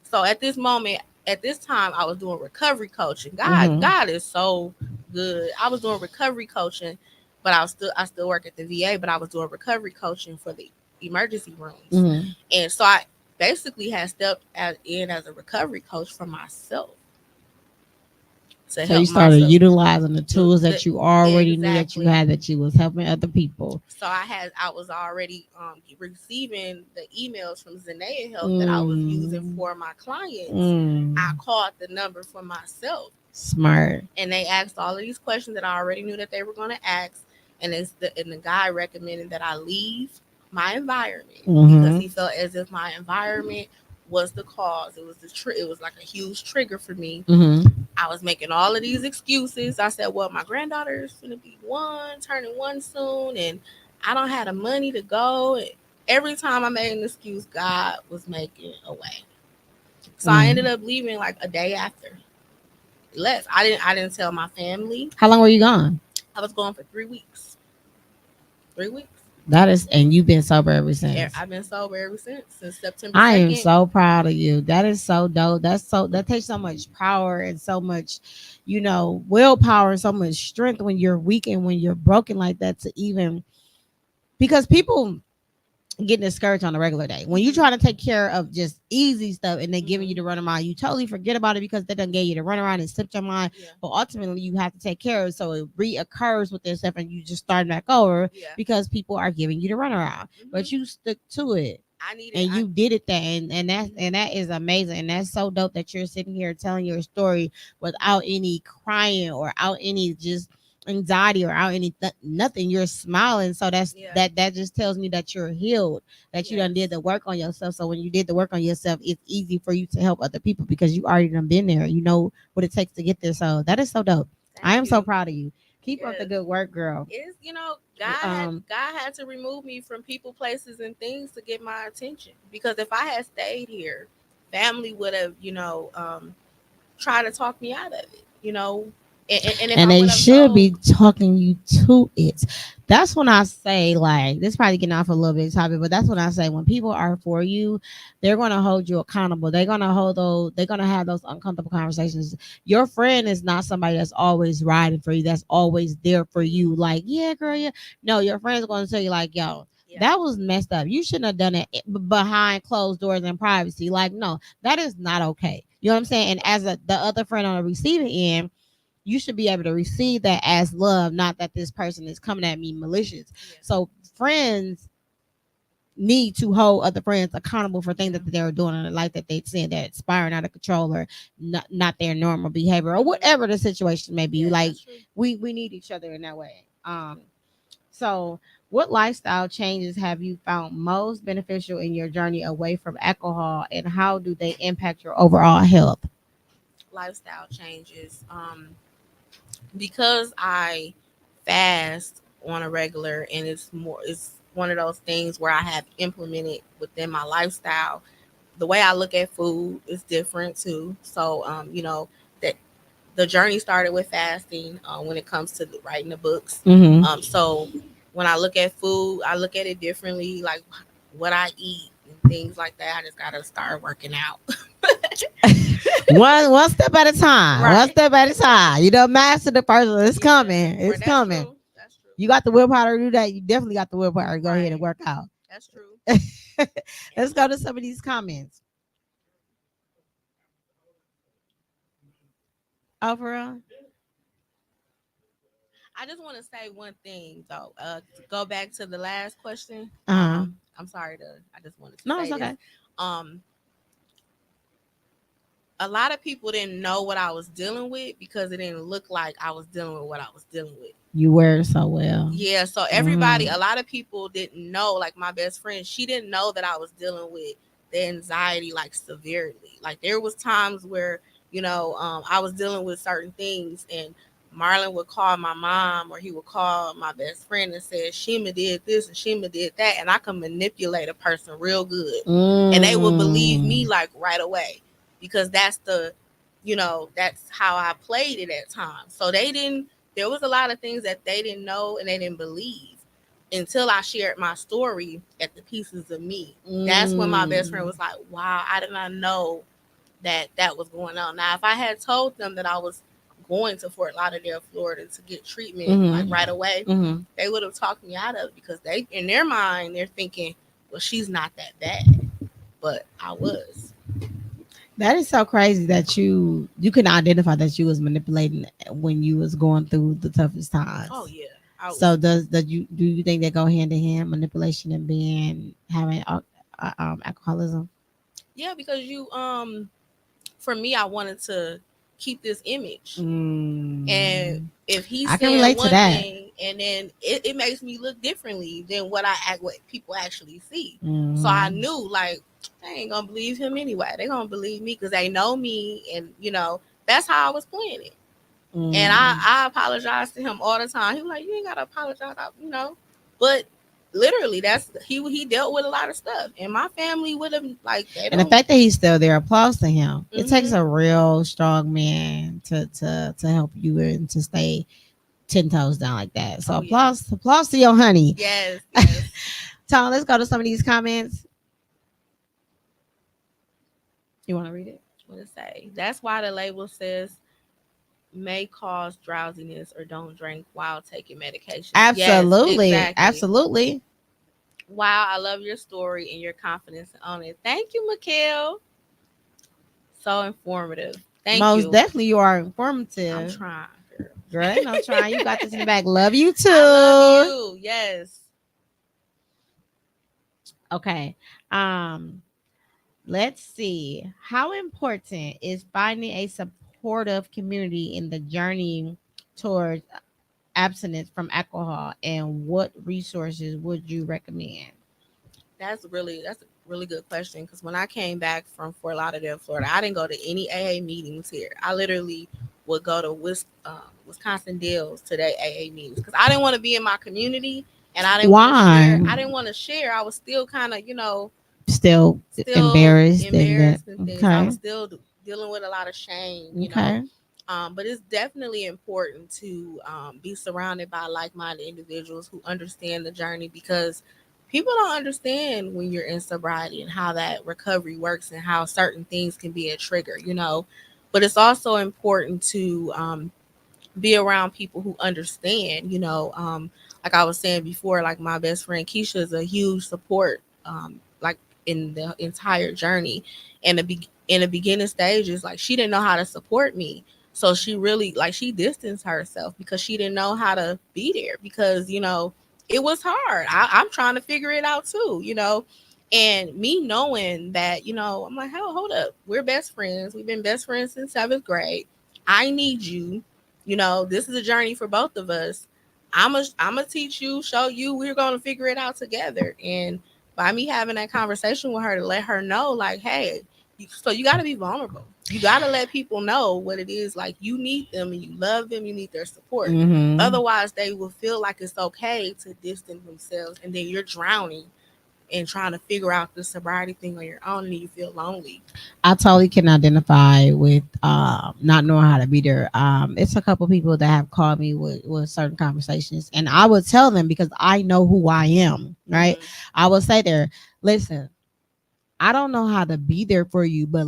So at this moment, at this time, I was doing recovery coaching. Mm-hmm. God is so good. I was doing recovery coaching, but I still work at the VA, but I was doing recovery coaching for the emergency rooms, Mm-hmm. and so I basically had stepped in as a recovery coach for myself to So you help started myself utilizing the do tools the that you already knew that you exactly. had, that you was helping other people. So I was already receiving the emails from Zanea Health that I was using Mm. for my clients. I Mm. called the number for myself, Smart. and they asked all of these questions that I already knew that they were going to ask. And the guy recommended that I leave my environment because Mm-hmm. he felt as if my environment was the cause. It was it was like a huge trigger for me. Mm-hmm. I was making all of these excuses. I said, well, my granddaughter is going to be turning one soon, and I don't have the money to go. And every time I made an excuse, God was making a way. So I ended Mm. up leaving like a day after. Less. I didn't tell my family. How long were you gone? I was gone for 3 weeks. 3 weeks. That is, and you've been sober ever since. I've been sober ever since September I am 2nd. so proud of you. That is so dope. That takes so much power and so much, willpower and so much strength when you're weak and when you're broken like that to even, because people getting discouraged on a regular day. When you trying to take care of just easy stuff and they giving you the run around, you totally forget about it because they done gave you the run around and slipped your mind. Yeah. But ultimately, you have to take care of it so it reoccurs with this stuff and you just start back over Yeah. because people are giving you the run around. But you stuck to it. I need it. And you did it there, and that is amazing, and that's so dope that you're sitting here telling your story without any crying or out any just anxiety or out any nothing. You're smiling, so that just tells me that you're healed, that you done did the work on yourself. So when you did the work on yourself, it's easy for you to help other people because you already done been there. You know what it takes to get there. So that is so dope. I am so proud of you. Keep up the good work, girl. It's God had to remove me from people, places, and things to get my attention. Because if I had stayed here, family would have, tried to talk me out of it. And they should be talking you to it. That's when I say, like, this is probably getting off a little bit topic, but that's when I say when people are for you, they're gonna hold you accountable. They're gonna they're gonna have those uncomfortable conversations. Your friend is not somebody that's always riding for you, that's always there for you. Like, yeah, girl, yeah. No, your friend's gonna tell you, like, yo, that was messed up. You shouldn't have done it behind closed doors and privacy. Like, no, that is not okay. You know what I'm saying? And as the other friend on the receiving end, you should be able to receive that as love, not that this person is coming at me malicious. So friends need to hold other friends accountable for things that they're doing in their life that they saying they're spiraling out of control or not their normal behavior or whatever the situation may be. Like we need each other in that way. So what lifestyle changes have you found most beneficial in your journey away from alcohol, and how do they impact your overall health? Lifestyle changes. Because I fast on a regular, and it's one of those things where I have implemented within my lifestyle. The way I look at food is different too. So that the journey started with fasting when it comes to writing the books. So when I look at food, I look at it differently, like what I eat and things like that. I just gotta start working out. one step at a time. Right. One step at a time. You don't master the person. It's coming. It's coming. True. That's true. You got the willpower to do that. You definitely got the willpower to go ahead and work out. That's true. Let's go to some of these comments. Oh, for real? I just want to say one thing though. To go back to the last question. I'm sorry I just wanted to say it's okay. This. A lot of people didn't know what I was dealing with because it didn't look like I was dealing with what I was dealing with. You wear it so well. Yeah, so everybody, a lot of people didn't know, like my best friend, she didn't know that I was dealing with the anxiety like severely. Like there was times where, I was dealing with certain things and Marlon would call my mom or he would call my best friend and say, Shima did this and Shima did that. And I could manipulate a person real good. And they would believe me like right away. Because that's that's how I played it at times. So there was a lot of things that they didn't know and they didn't believe until I shared my story at the Pieces of Me. That's when my best friend was like, wow, I did not know that was going on. Now, if I had told them that I was going to Fort Lauderdale, Florida to get treatment like right away, they would have talked me out of it because they, in their mind, they're thinking, well, she's not that bad. But I was. That is so crazy that you can identify that you was manipulating when you was going through the toughest times. Oh yeah. So do you think they go hand in hand, manipulation and having alcoholism? Yeah, because for me, I wanted to keep this image, and if he's saying one thing, and then it makes me look differently than what people actually see. So I knew like. They ain't gonna believe him anyway. They gonna believe me because they know me, and that's how I was playing it. And I apologize to him all the time. He was like, "You ain't gotta apologize," But literally, that's he dealt with a lot of stuff, and my family would have like. And the fact that he's still there, applause to him. It takes a real strong man to help you and to stay 10 toes down like that. So Oh, yeah. applause to your honey. Yes, yes. Tom, let's go to some of these comments. You want to read it? What it say? That's why the label says may cause drowsiness or don't drink while taking medication. Yes, Absolutely. exactly. Absolutely. Wow, I love your story and your confidence on it. Thank you, Mikhail. So informative. Thank Most you. definitely you are I'm informative. trying, girl. Girl, ain't no trying. You got this in the back. Love you too. I love you. Yes. Okay. Let's see. How important is finding a supportive community in the journey towards abstinence from alcohol, and what resources would you recommend? That's a really good question because when I came back from Fort Lauderdale, Florida, I didn't go to any AA meetings here. I literally would go to Wisconsin Dells to their AA meetings because I didn't want to be in my community and I didn't want to share. Why? I didn't want to share. I was still kind of, still Embarrassed and that. embarrassed and things. I Okay. was still dealing with a lot of shame. Okay. But it's definitely important to be surrounded by like-minded individuals who understand the journey because people don't understand when you're in sobriety and how that recovery works and how certain things can be a trigger. But it's also important to be around people who understand. Like I was saying before, like my best friend Keisha is a huge support, like in the entire journey. And in the beginning stages, like she didn't know how to support me. So she really like she distanced herself because she didn't know how to be there because it was hard. I'm trying to figure it out too. And me knowing that I'm like, hell, hold up. We're best friends. We've been best friends since seventh grade. I need you. This is a journey for both of us. I'm gonna teach you, show you. We're gonna figure it out together. And by me having that conversation with her to let her know, like, hey, so you got to be vulnerable. You got to let people know what it is. Like you need them and you love them. You need their support. Mm-hmm. Otherwise, they will feel like it's okay to distance themselves, and then you're drowning and trying to figure out the sobriety thing on your own, and you feel lonely. I totally can identify with not knowing how to be there. It's a couple people that have called me with certain conversations, and I would tell them because I know who I am, right? Mhm. I will say there, listen, I don't know how to be there for you, but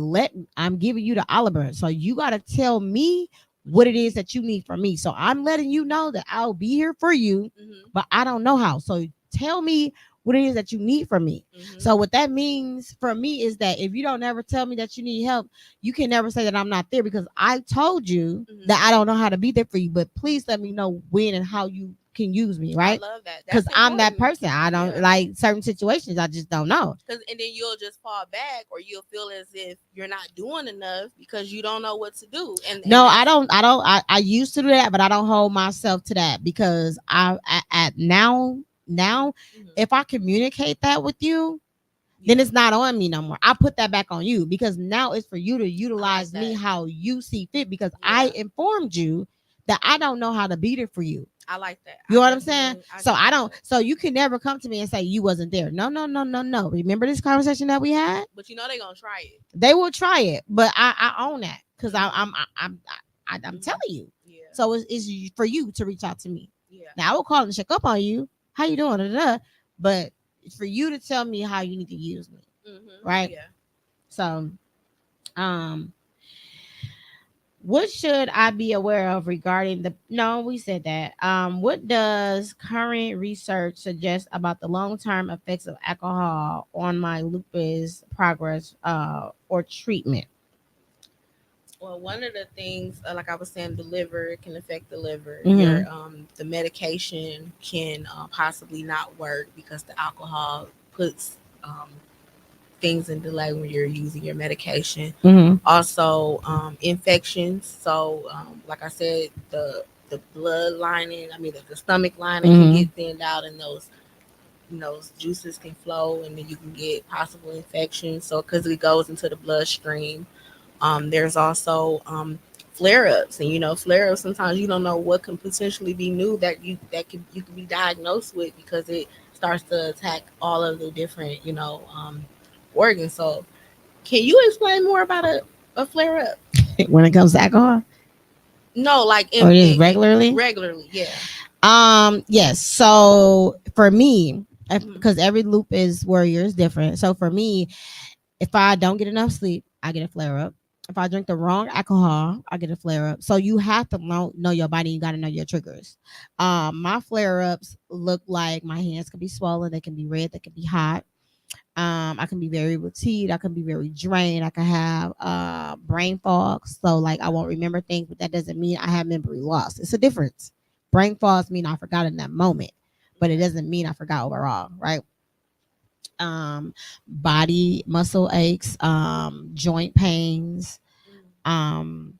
I'm giving you the Oliver. So you got to tell me what it is that you need from me. So I'm letting you know that I'll be here for you, Mhm. but I don't know how. So tell me what it is that you need from me. Mhm. So what that means for me is that if you don't ever tell me that you need help, you can never say that I'm not there because I told you Mhm. that I don't know how to be there for you. But please let me know when and how you can use me, I right? love that. Because That's I'm that important. person. I don't Yeah. like certain situations. I just don't know. And then you'll just fall back, or you'll feel as if you're not doing enough because you don't know what to do. And No, that's I used to do that, but I don't hold myself to that because at now Mhm. if I communicate that with you, then Yeah. it's not on me no more. I put that back on you because now it's for you to I like utilize me that. how you see fit because I Yeah. informed you that I don't know how to be there for you. I like that. You know what I'm saying? I So get I don't. that. So you can never come to me and say you wasn't there. No, no, no, no, no. Remember this conversation that we had? But they're gonna try it. They will try it, but I own that because Mhm. I'm Mhm. telling you. Yeah. So it's for you to reach out to me. Yeah. Now I will call and check up on you. How you doing? Da, da, da. But it's for you to tell me how you need to use me, Mhm. right? Yeah. So, um, what should I be aware of regarding the? No, we said that. What does current research suggest about the long term effects of alcohol on my lupus progress, or treatment? Well, one of the things, like I was saying, the liver, it can affect the liver. Mm-hmm. The medication can possibly not work because the alcohol puts things in delay when you're using your medication. Mm-hmm. Also, infections. So, like I said, the blood lining, the stomach lining can Mm-hmm. get thinned out, and those juices can flow, and then you can get possible infections. So, because it goes into the bloodstream. There's also flare ups, and flare ups. Sometimes you don't know what can potentially be new you could be diagnosed with because it starts to attack all of the different organs. So, can you explain more about a flare up? When it comes to alcohol, No, like or just regularly? Regularly, yeah. Yes. So for me, Mhm. because every lupus warrior is different. So for me, if I don't get enough sleep, I get a flare up. If I drink the wrong alcohol, I get a flare up. So you have to know your body. You got to know your triggers. My flare ups look like my hands can be swollen. They can be red. They can be hot. I can be very fatigued. I can be very drained. I can have brain fog. So like I won't remember things, but that doesn't mean I have memory loss. It's a difference. Brain fogs mean I forgot in that moment, but it doesn't mean I forgot overall, right? Body muscle aches, joint pains. Um,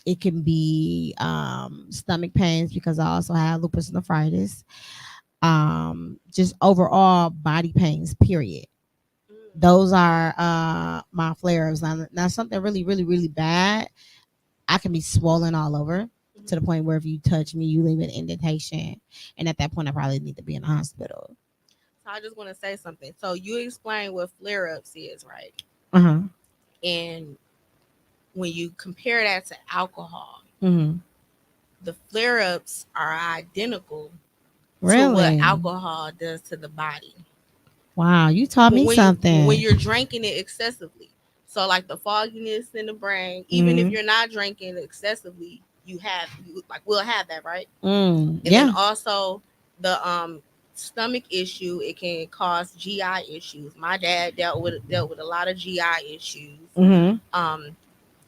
it can be stomach pains because I also have lupus nephritis. Just overall body pains. Period. Those are my flare-ups. Now something really bad, I can be swollen all over to the point where if you touch me, you leave an indentation, and at that point, I probably need to be in the hospital. So I just want to say something. So you explain what flare ups is, right? Uh-huh. And when you compare that to alcohol, Mm-hmm. the flare ups are identical to what Really? alcohol does to the body. Wow, you taught me something. When you're drinking it excessively. So like the fogginess in the brain, even if you're not drinking excessively, like we'll have that, right? And then also the stomach issue, it can cause GI issues. My dad dealt with a lot of GI issues.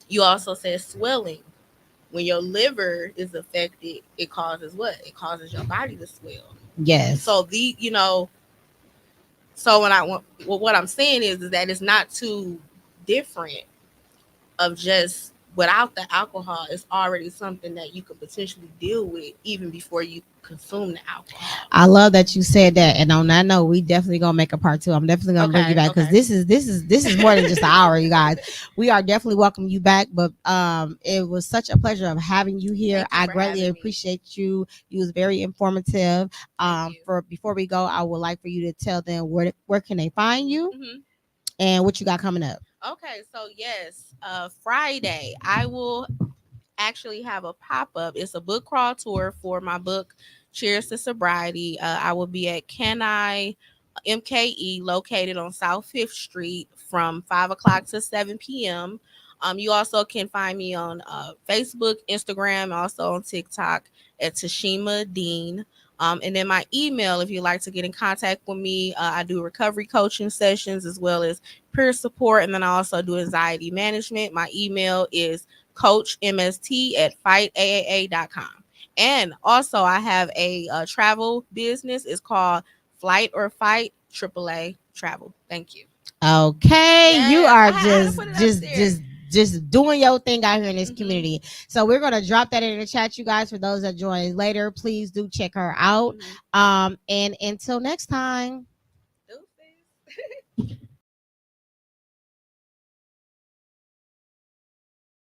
You also said swelling. When your liver is affected, it causes what? It causes your body to swell. Yes. So so what I'm saying is that it's not too different of just without the alcohol. It's already something that you could potentially deal with even before you consume the alcohol. I love that you said that, and on that note, we definitely gonna make a part 2. I'm definitely gonna bring you back because this is more than just an hour, you guys. We are definitely welcoming you back, but it was such a pleasure of having you here. I greatly appreciate you. You was very informative. For before we go, I would like for you to tell them where can they find you and what you got coming up. Okay, so yes, Friday I will actually have a pop-up. It's a book crawl tour for my book Cheers to Sobriety. I will be at Can I MKE, located on South 5th Street, from 5 o'clock to 7 p.m. You also can find me on Facebook, Instagram, also on TikTok at Tashemia Dean. And then my email, if you'd like to get in contact with me, I do recovery coaching sessions as well as peer support. And then I also do anxiety management. My email is coachmst@fightaaa.com. And also I have a travel business. It's called Flight or Fight AAA Travel. Thank you. Okay, yes, you are just doing your thing out here in this community. So we're gonna drop that in the chat, you guys. For those that join later, please do check her out. And until next time.